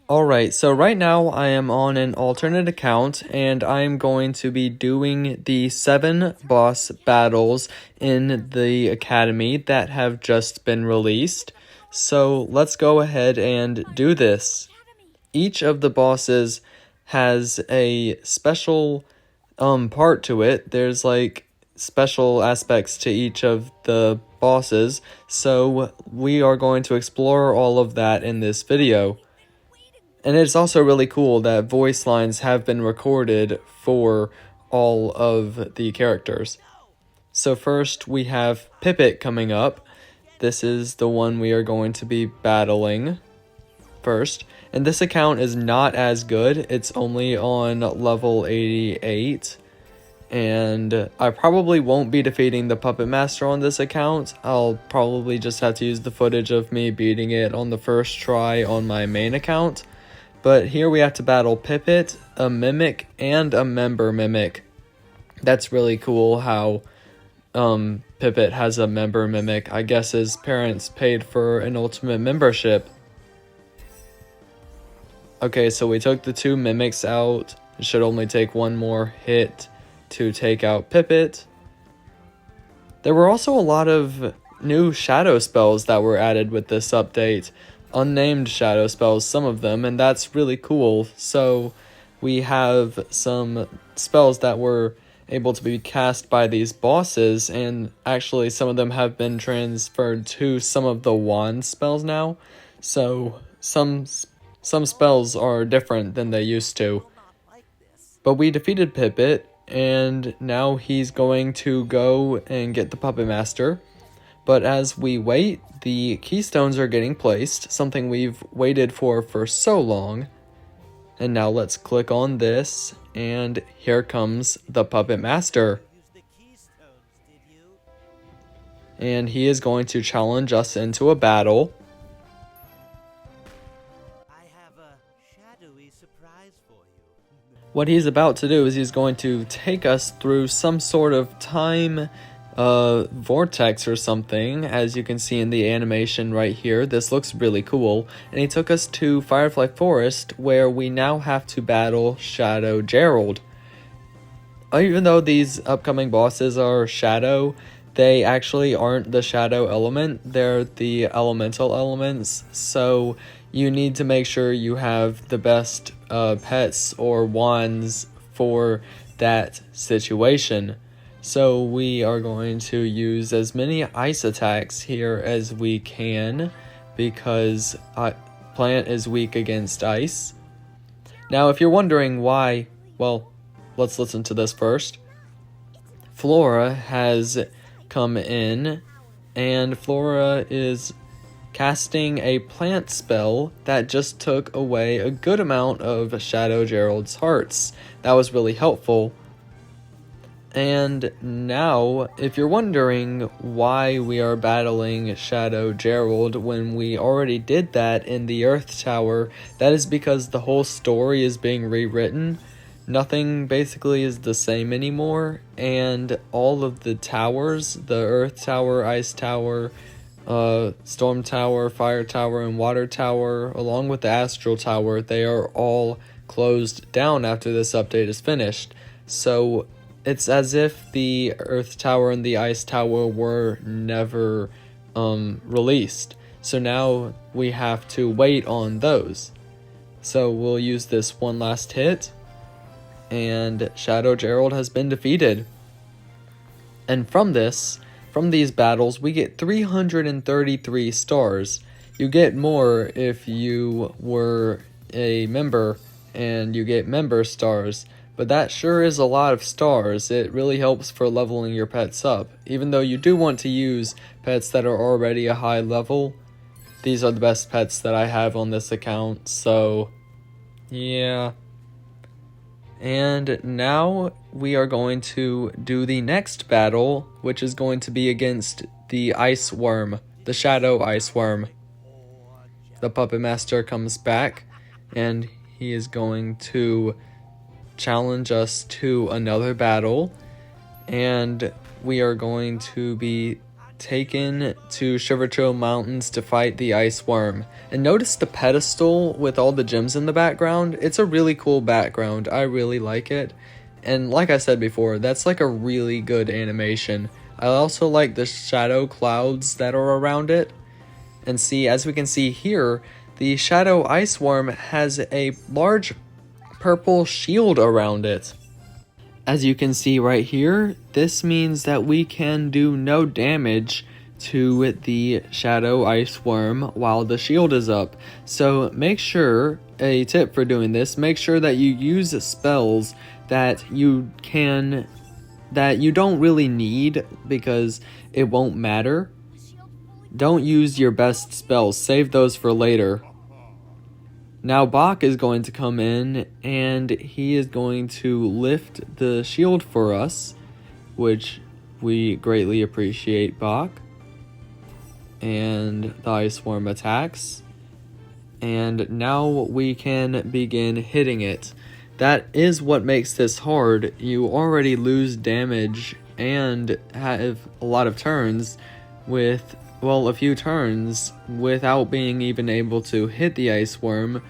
Alright, so right now I am on an alternate account and I am going to be doing the 7 boss battles in the academy that have just been released. So let's go ahead and do this. Each of the bosses has a special part to it. There's like special aspects to each of the bosses, so we are going to explore all of that in this video. And it's also really cool that voice lines have been recorded for all of the characters. So first we have Pippet coming up. This is the one we are going to be battling first. And this account is not as good. It's only on level 88. And I probably won't be defeating the Puppet Master on this account. I'll probably just have to use the footage of me beating it on the first try on my main account. But here we have to battle Pippet, a Mimic, and a Member Mimic. That's really cool how Pippet has a Member Mimic. I guess his parents paid for an ultimate membership. Okay, so we took the 2 Mimics out. It should only take one more hit to take out Pippet. There were also a lot of new shadow spells that were added with this update. Unnamed shadow spells, some of them, and that's really cool. So we have some spells that were able to be cast by these bosses, and actually some of them have been transferred to some of the wand spells now. So some spells are different than they used to. But we defeated Pippet, and now he's going to go and get the Puppet Master. But as we wait, the keystones are getting placed, something we've waited for so long. And now let's click on this, and here comes the Puppet Master. And he is going to challenge us into a battle. I have a shadowy surprise for you. What he's about to do is he's going to take us through some sort of time vortex or something, as you can see in the animation right here. This looks really cool, and he took us to Firefly Forest, where we now have to battle Shadow Gerald. Even though these upcoming bosses are shadow, they actually aren't the shadow element, they're the elemental elements, so you need to make sure you have the best pets or wands for that situation. So we are going to use as many ice attacks here as we can, because Plant is weak against ice. Now if you're wondering why, well, let's listen to this first. Flora has come in, and Flora is casting a plant spell that just took away a good amount of Shadow Gerald's hearts. That was really helpful. And now, if you're wondering why we are battling Shadow Gerald when we already did that in the Earth Tower, that is because the whole story is being rewritten. Nothing basically is the same anymore, and all of the towers, the Earth Tower, Ice Tower, Storm Tower, Fire Tower, and Water Tower, along with the Astral Tower, they are all closed down after this update is finished. So it's as if the Earth Tower and the Ice Tower were never released. So now we have to wait on those. So we'll use this one last hit, and Shadow Gerald has been defeated. And from these battles, we get 333 stars. You get more if you were a member, and you get member stars. But that sure is a lot of stars. It really helps for leveling your pets up. Even though you do want to use pets that are already a high level, these are the best pets that I have on this account, so yeah. And now we are going to do the next battle, which is going to be against the Ice Wyrm, the Shadow Ice Wyrm. The Puppet Master comes back, and he is going to challenge us to another battle, and we are going to be taken to Shiverchill Mountains to fight the Ice Wyrm. And notice the pedestal with all the gems in the background. It's a really cool background. I really like it. And like I said before, that's like a really good animation. I also like the shadow clouds that are around it. And see, as we can see here, the Shadow Ice Wyrm has a large purple shield around it. As you can see right here, this means that we can do no damage to the Shadow Ice Wyrm while the shield is up. So make sure, a tip for doing this, make sure that you use spells that you don't really need because it won't matter. Don't use your best spells, save those for later. Now Bach is going to come in and he is going to lift the shield for us, which we greatly appreciate, Bach. And the Ice Wyrm attacks. And now we can begin hitting it. That is what makes this hard. You already lose damage and have a lot of turns with, well, a few turns without being even able to hit the Ice Wyrm.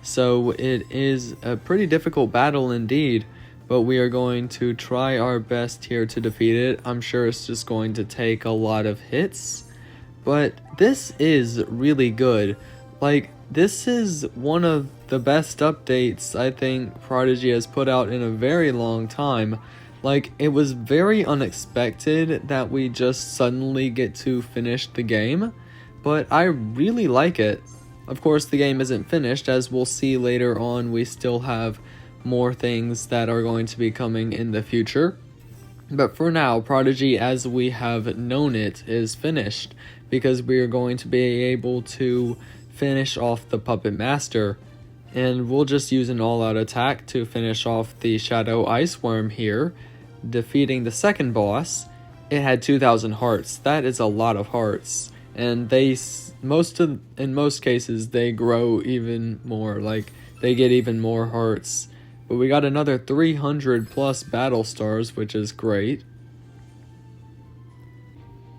So it is a pretty difficult battle indeed, but we are going to try our best here to defeat it. I'm sure it's just going to take a lot of hits, but this is really good. Like, this is one of the best updates I think Prodigy has put out in a very long time. Like, it was very unexpected that we just suddenly get to finish the game, but I really like it. Of course, the game isn't finished, as we'll see later on. We still have more things that are going to be coming in the future. But for now, Prodigy as we have known it is finished, because we are going to be able to finish off the Puppet Master. And we'll just use an all-out attack to finish off the Shadow Ice Wyrm here, defeating the second boss. It had 2,000 hearts. That is a lot of hearts. And in most cases, they grow even more. Like, they get even more hearts. But we got another 300 plus battle stars, which is great.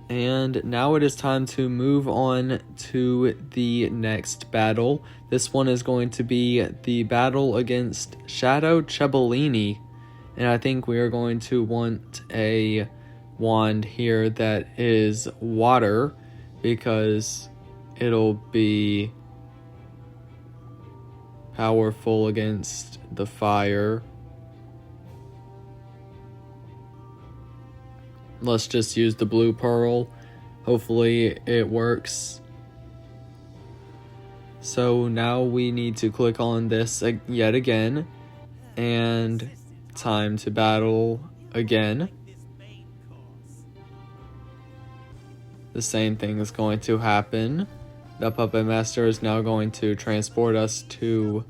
And now it is time to move on to the next battle. This one is going to be the battle against Shadow Chabalini. And I think we are going to want a wand here that is water, because it'll be powerful against the fire. Let's just use the blue pearl. Hopefully it works. So now we need to click on this yet again. And time to battle again. The same thing is going to happen. The Puppet Master is now going to transport us to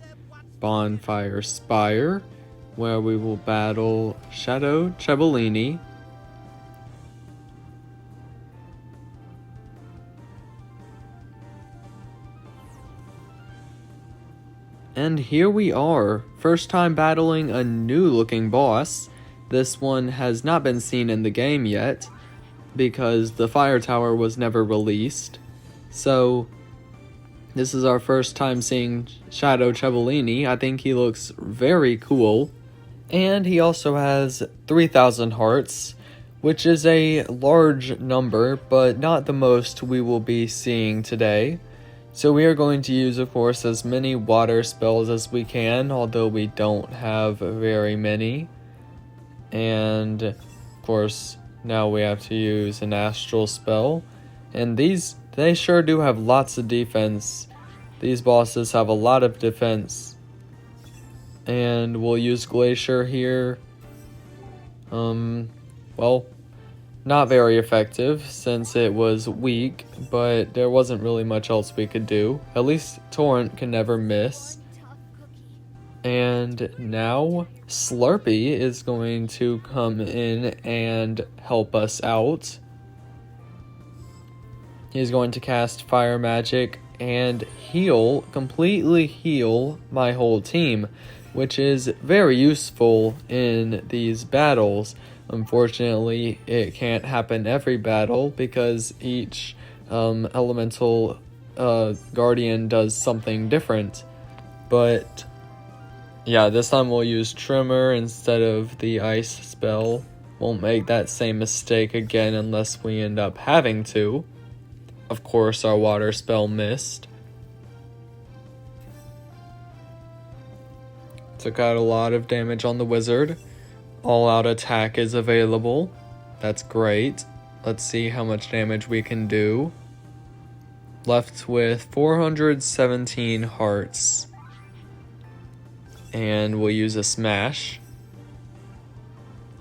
Bonfire Spire, where we will battle Shadow Chabalini. And here we are, first time battling a new looking boss. This one has not been seen in the game yet, because the fire tower was never released. So this is our first time seeing Shadow Chabalini. I think he looks very cool. And he also has 3,000 hearts, which is a large number, but not the most we will be seeing today. So we are going to use, of course, as many water spells as we can, although we don't have very many. And, of course, now we have to use an astral spell. And they sure do have lots of defense. These bosses have a lot of defense. And we'll use Glacier here. Well, not very effective since it was weak, but there wasn't really much else we could do. At least Torrent can never miss. And now Slurpee is going to come in and help us out. He's going to cast Fire Magic and completely heal my whole team, which is very useful in these battles. Unfortunately, it can't happen every battle because each elemental guardian does something different. But yeah, this time we'll use Tremor instead of the ice spell. Won't make that same mistake again unless we end up having to. Of course, our water spell missed. Took out a lot of damage on the wizard. All out attack is available. That's great. Let's see how much damage we can do. Left with 417 hearts. And we'll use a smash.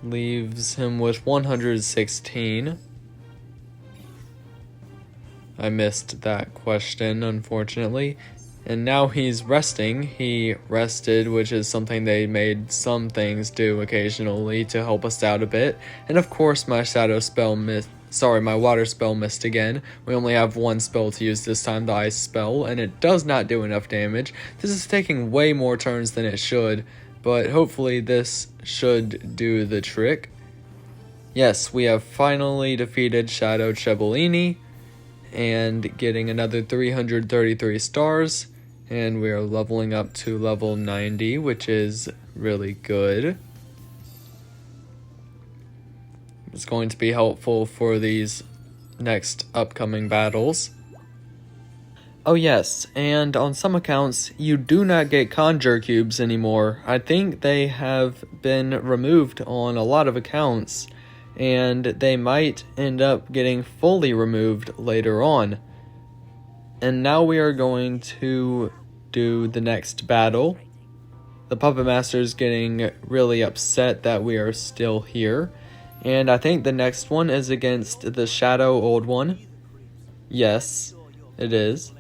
Leaves him with 116. I missed that question, unfortunately. And now he's resting. He rested, which is something they made some things do occasionally to help us out a bit. And of course my shadow spell missed. Sorry, my water spell missed again. We only have one spell to use this time, the ice spell, and it does not do enough damage. This is taking way more turns than it should, but hopefully this should do the trick. Yes, we have finally defeated Shadow Chabalini and getting another 333 stars, and we are leveling up to level 90, which is really good. It's going to be helpful for these next upcoming battles. Oh yes, and on some accounts, you do not get conjure cubes anymore. I think they have been removed on a lot of accounts, and they might end up getting fully removed later on. And now we are going to do the next battle. The Puppet Master is getting really upset that we are still here. And I think the next one is against the Shadow Old One. Yes, it is.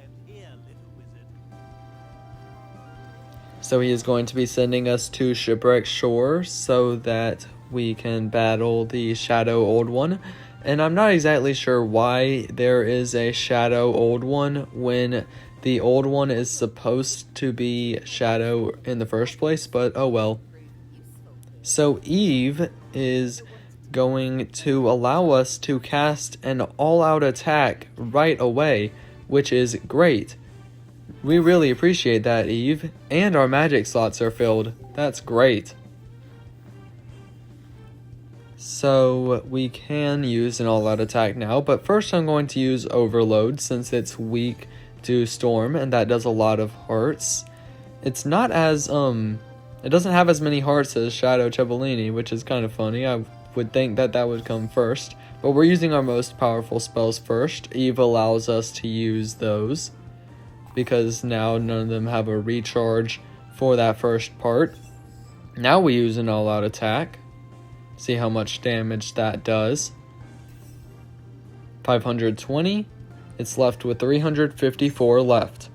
So he is going to be sending us to Shipwreck Shore so that we can battle the Shadow Old One. And I'm not exactly sure why there is a Shadow Old One when the Old One is supposed to be Shadow in the first place, but oh well. So Eve is going to allow us to cast an all-out attack right away, which is great. We really appreciate that, Eve, and our magic slots are filled. That's great. So we can use an all-out attack now, but first I'm going to use Overload since it's weak to Storm, and that does a lot of hearts. It's not as, it doesn't have as many hearts as Shadow Chabalini, which is kind of funny. I would think that that would come first, but we're using our most powerful spells first. Eve allows us to use those because now none of them have a recharge for that first part. Now we use an all-out attack. See how much damage that does. 520. It's left with 354 left.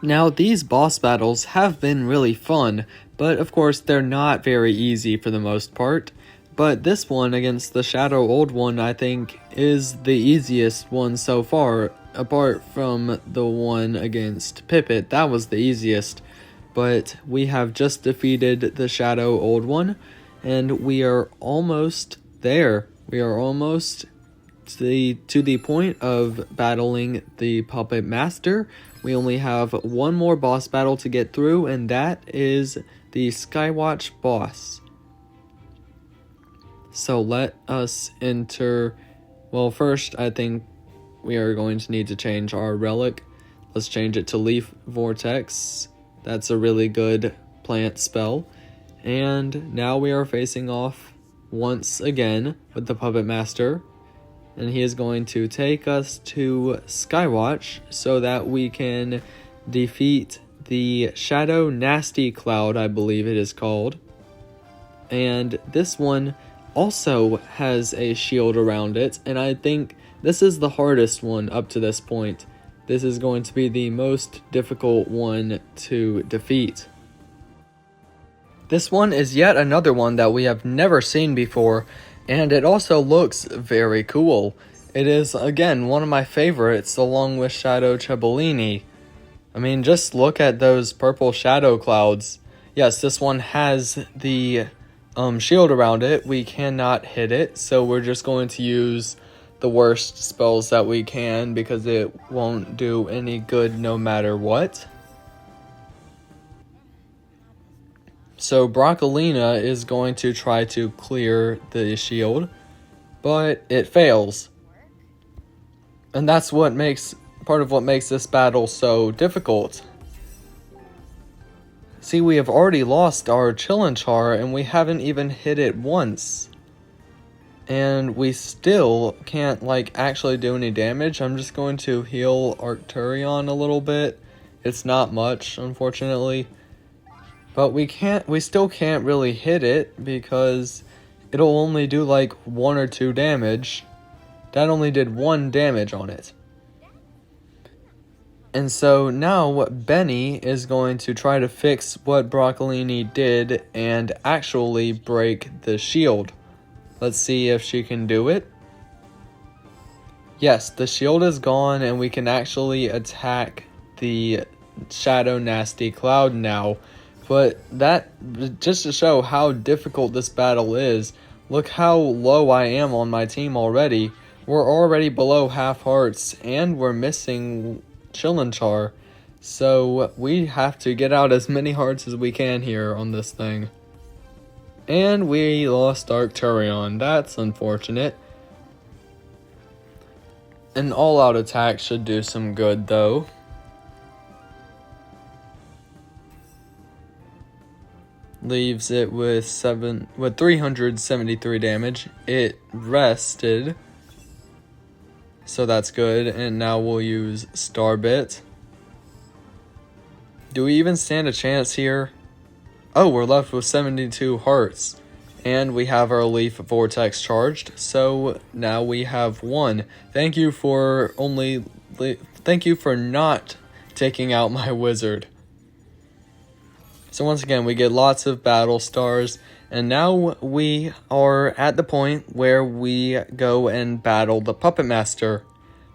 Now these boss battles have been really fun, but of course they're not very easy for the most part. But this one against the Shadow Old One, I think, is the easiest one so far, apart from the one against Pippet. That was the easiest. But we have just defeated the Shadow Old One, and we are almost there. We are almost to the point of battling the Puppet Master. We only have one more boss battle to get through, and that is the Skywatch boss. So let us enter. Well, first I think we are going to need to change our relic. Let's change it to Leaf Vortex. That's a really good plant spell. And now we are facing off once again with the Puppet Master. And he is going to take us to Skywatch so that we can defeat the Shadow Nasty Cloud, I believe it is called. And this one also has a shield around it, and I think this is the hardest one up to this point. This is going to be the most difficult one to defeat. This one is yet another one that we have never seen before, and it also looks very cool. It is, again, one of my favorites along with Shadow Chabalini. I mean, just look at those purple shadow clouds. Yes, this one has the shield around it, we cannot hit it, so we're just going to use the worst spells that we can because it won't do any good no matter what. So Broccolina is going to try to clear the shield, but it fails. And that's part of what makes this battle so difficult. See, we have already lost our Chillinchar and we haven't even hit it once. And we still can't actually do any damage. I'm just going to heal Arcturion a little bit. It's not much, unfortunately. But we still can't really hit it because it'll only do 1 or 2 damage. That only did 1 damage on it. And so now Benny is going to try to fix what Broccolini did and actually break the shield. Let's see if she can do it. Yes, the shield is gone and we can actually attack the Shadow Nasty Cloud now. But that, just to show how difficult this battle is, look how low I am on my team already. We're already below half hearts and we're missing Chillinchar. So we have to get out as many hearts as we can here on this thing. And we lost Arcturion. That's unfortunate. An all-out attack should do some good, though. Leaves it with 373 damage. It rested. So that's good. And now we'll use Starbit. Do we even stand a chance here? Oh, we're left with 72 hearts. And we have our Leaf Vortex charged. So now we have 1. Thank you for not taking out my wizard. So once again, we get lots of battle stars. And now we are at the point where we go and battle the Puppet Master.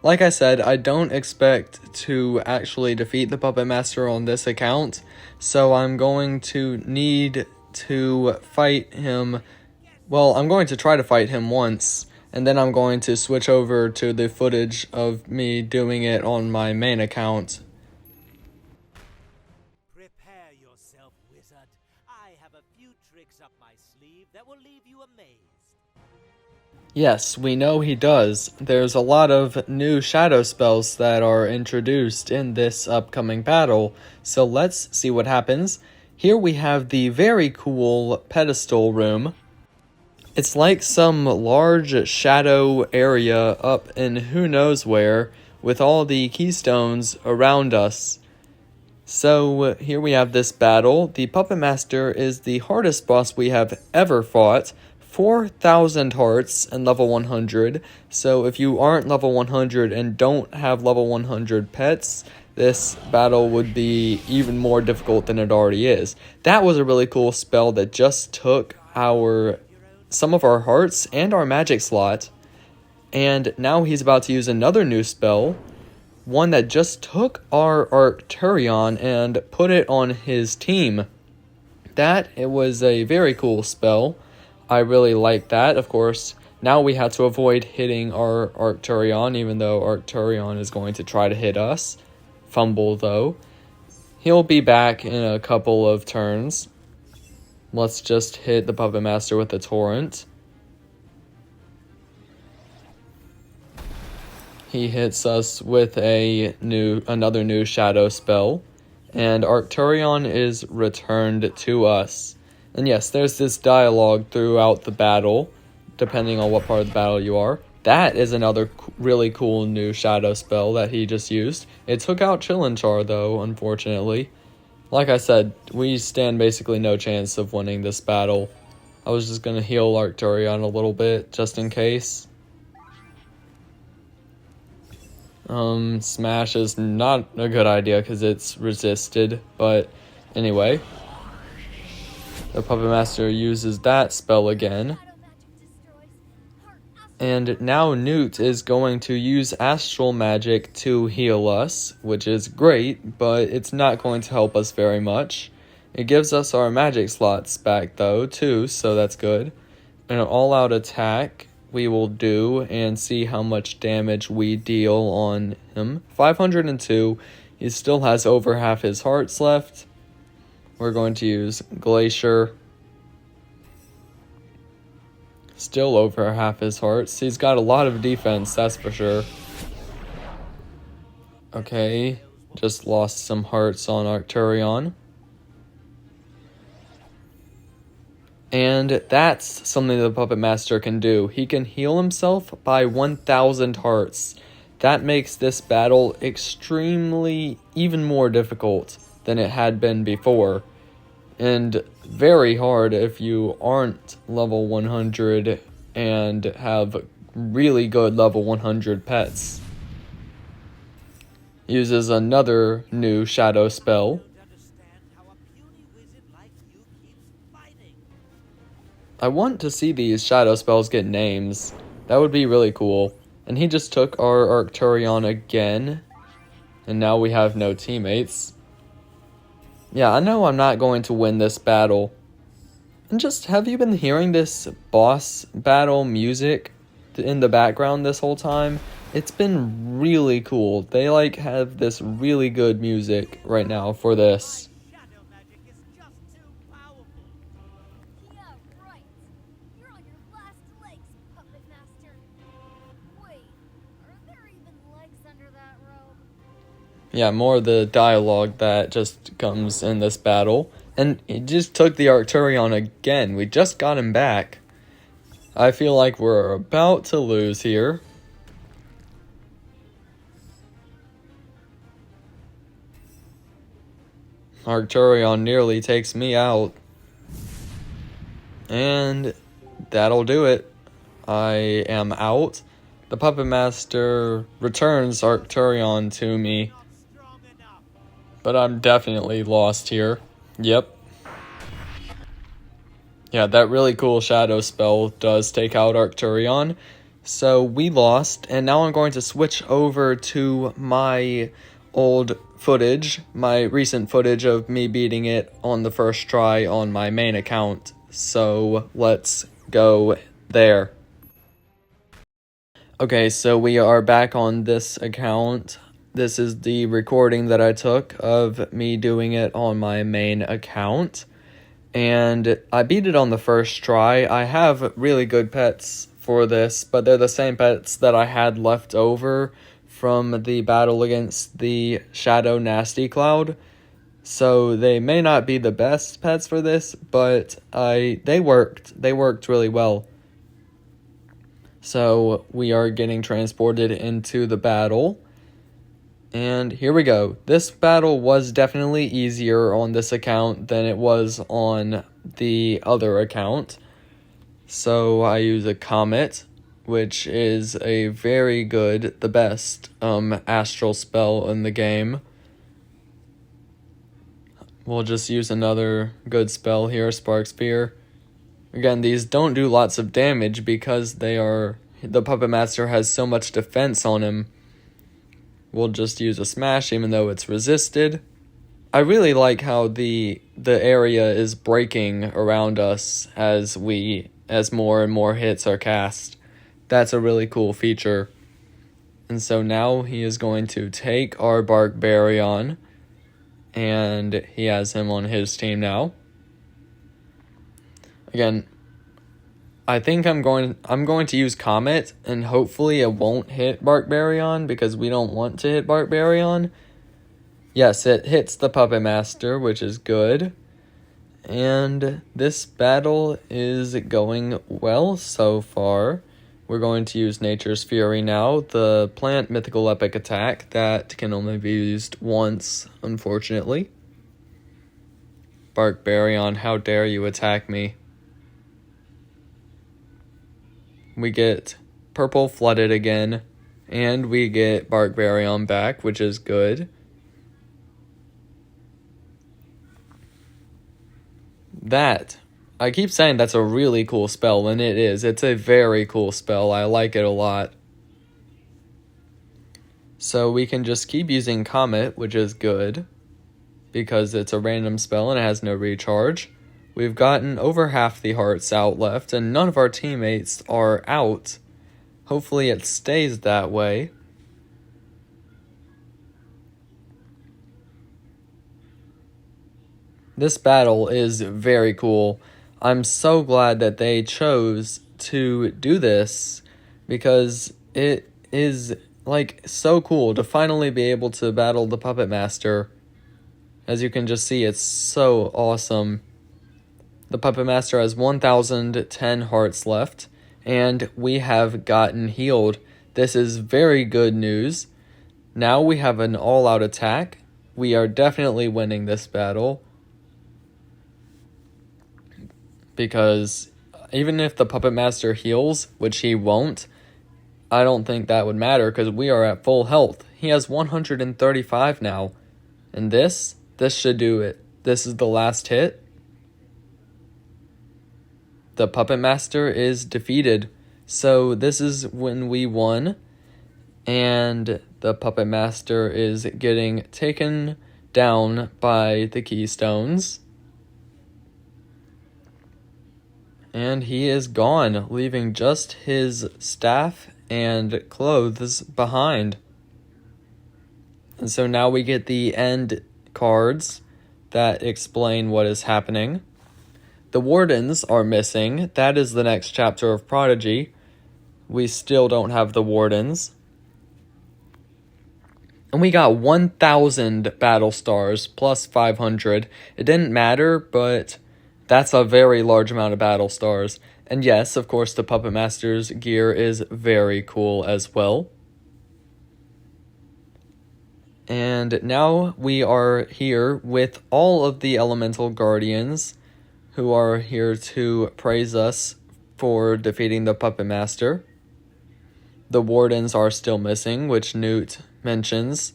Like I said, I don't expect to actually defeat the Puppet Master on this account. So I'm going to need to fight him. Well, I'm going to try to fight him once. And then I'm going to switch over to the footage of me doing it on my main account. Prepare yourself, wizard. I have a few tricks up my sleeve that will leave you amazed. Yes, we know he does. There's a lot of new shadow spells that are introduced in this upcoming battle, so let's see what happens. Here we have the very cool pedestal room. It's like some large shadow area up in who knows where, with all the keystones around us. So here we have this battle. The Puppet Master is the hardest boss we have ever fought. 4,000 hearts and level 100. So if you aren't level 100 and don't have level 100 pets, this battle would be even more difficult than it already is. That was a really cool spell that just took some of our hearts and our magic slot. And now he's about to use another new spell. One that just took our Arcturion and put it on his team. It was a very cool spell. I really like that. Of course, now we have to avoid hitting our Arcturion, even though Arcturion is going to try to hit us. Fumble, though. He'll be back in a couple of turns. Let's just hit the Puppet Master with the Torrent. He hits us with another new shadow spell. And Arcturion is returned to us. And yes, there's this dialogue throughout the battle, depending on what part of the battle you are. That is another really cool new shadow spell that he just used. It took out Chillinchar, though, unfortunately. Like I said, we stand basically no chance of winning this battle. I was just going to heal Arcturion a little bit, just in case. Smash is not a good idea because it's resisted, but anyway. The Puppet Master uses that spell again. And now Newt is going to use Astral Magic to heal us, which is great, but it's not going to help us very much. It gives us our magic slots back though too, so that's good. An all-out attack we will do and see how much damage we deal on him. 502. He still has over half his hearts left. We're going to use Glacier. Still over half his hearts. He's got a lot of defense, that's for sure. Okay, just lost some hearts on Arcturion. And that's something the Puppet Master can do. He can heal himself by 1,000 hearts. That makes this battle extremely, even more difficult than it had been before. And very hard if you aren't level 100 and have really good level 100 pets. Uses another new shadow spell. I want to see these shadow spells get names. That would be really cool. And he just took our Arcturion again. And now we have no teammates. Yeah, I know I'm not going to win this battle. And just, have you been hearing this boss battle music in the background this whole time? It's been really cool. They like have this really good music right now for this. Yeah, more of the dialogue that just comes in this battle. And he just took the Arcturion again. We just got him back. I feel like we're about to lose here. Arcturion nearly takes me out. And that'll do it. I am out. The Puppet Master returns Arcturion to me. But I'm definitely lost here. Yep. Yeah, that really cool shadow spell does take out Arcturion. So we lost, and now I'm going to switch over to my old footage, my recent footage of me beating it on the first try on my main account. So let's go there. Okay, so we are back on this account. This is the recording that I took of me doing it on my main account. And I beat it on the first try. I have really good pets for this, but they're the same pets that I had left over from the battle against the Shadow Nasty Cloud. So they may not be the best pets for this, but they worked. They worked really well. So we are getting transported into the battle. And here we go. This battle was definitely easier on this account than it was on the other account. So I use a Comet, which is a very good, the best astral spell in the game. We'll just use another good spell here, Spark Spear. Again, these don't do lots of damage because the Puppet Master has so much defense on him. We'll just use a smash even though it's resisted. I really like how the area is breaking around us as more and more hits are cast. That's a really cool feature. And so now he is going to take our Barkbarion, and he has him on his team now. Again, I think I'm going to use Comet, and hopefully it won't hit Barkbarion because we don't want to hit Barkbarion. Yes, it hits the Puppet Master, which is good. And this battle is going well so far. We're going to use Nature's Fury now, the plant mythical epic attack that can only be used once, unfortunately. Barkbarion, how dare you attack me? We get purple flooded again, and we get Barkbarion back, which is good. I keep saying that's a really cool spell, and it is. It's a very cool spell. I like it a lot. So we can just keep using Comet, which is good. because it's a random spell and it has no recharge. We've gotten over half the hearts out left, and none of our teammates are out. Hopefully it stays that way. This battle is very cool. I'm so glad that they chose to do this because it is like so cool to finally be able to battle the Puppet Master. As you can just see, it's so awesome. The Puppet Master has 1,010 hearts left, and we have gotten healed. This is very good news. Now we have an all-out attack. We are definitely winning this battle. Because even if the Puppet Master heals, which he won't, I don't think that would matter because we are at full health. He has 135 now. And this should do it. This is the last hit. The Puppet Master is defeated. So this is when we won. And the Puppet Master is getting taken down by the Keystones. And he is gone, leaving just his staff and clothes behind. And so now we get the end cards that explain what is happening. The Wardens are missing. That is the next chapter of Prodigy. We still don't have the Wardens. And we got 1,000 battle stars plus 500. It didn't matter, but that's a very large amount of battle stars. And yes, of course, the Puppet Master's gear is very cool as well. And now we are here with all of the Elemental Guardians who are here to praise us for defeating the Puppet Master. The Wardens are still missing, which Newt mentions.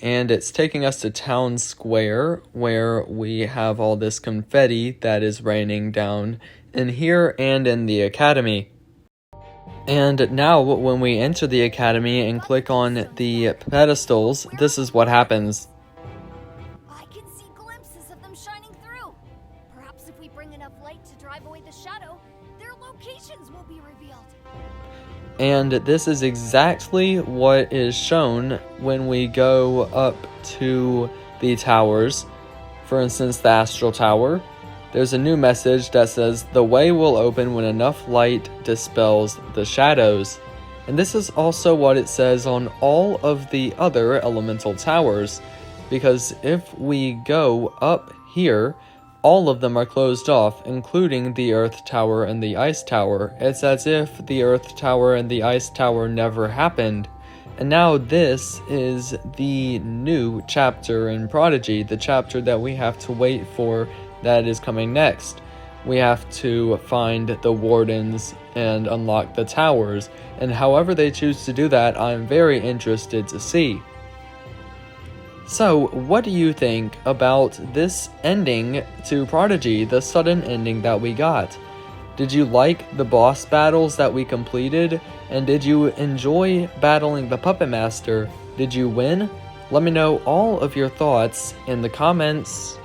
And it's taking us to Town Square, where we have all this confetti that is raining down in here and in the Academy. And now, when we enter the Academy and click on the pedestals, this is what happens. I can see glimpses of them shining through. Perhaps if we bring enough light to drive away the shadow, their locations will be revealed. And this is exactly what is shown when we go up to the towers. For instance, the Astral Tower. There's a new message that says, "The way will open when enough light dispels the shadows." And this is also what it says on all of the other elemental towers. Because if we go up here, all of them are closed off, including the Earth Tower and the Ice Tower. It's as if the Earth Tower and the Ice Tower never happened. And now this is the new chapter in Prodigy, the chapter that we have to wait for that is coming next. We have to find the Wardens and unlock the towers. And however they choose to do that, I'm very interested to see. So, what do you think about this ending to Prodigy, the sudden ending that we got? Did you like the boss battles that we completed? And did you enjoy battling the Puppet Master? Did you win? Let me know all of your thoughts in the comments.